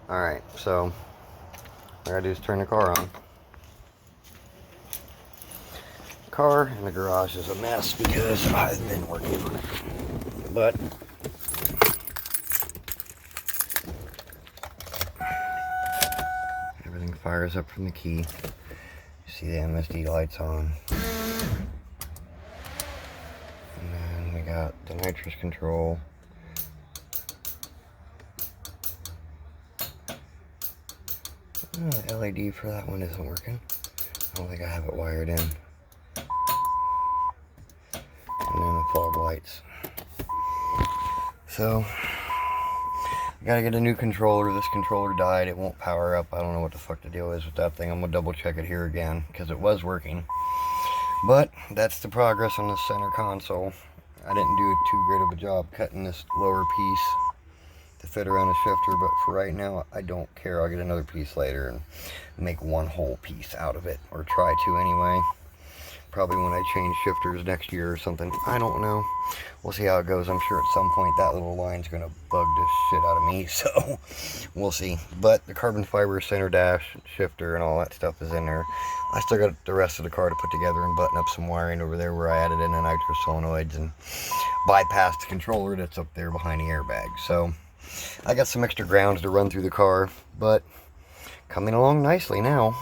Alright, so what I gotta do is turn the car on. The car in the garage is a mess because I've been working on it. But everything fires up from the key. You see the MSD lights on. And then we got the nitrous control. Oh, the LED for that one isn't working. I don't think I have it wired in. And then the fog lights. So, I gotta get a new controller. This controller died. It won't power up. I don't know what the fuck the deal is with that thing. I'm gonna double check it here again because it was working. But that's the progress on the center console. I didn't do too great of a job cutting this lower piece to fit around the shifter, but for right now I don't care. I'll get another piece later and make one whole piece out of it, or try to anyway. Probably when I change shifters next year or something. I don't know. We'll see how it goes. I'm sure at some point that little line's gonna bug the shit out of me, so we'll see. But the carbon fiber center dash, shifter, and all that stuff is in there. I still got the rest of the car to put together and button up some wiring over there where I added in the nitro solenoids and bypassed the controller that's up there behind the airbag. So I got some extra grounds to run through the car, but coming along nicely now.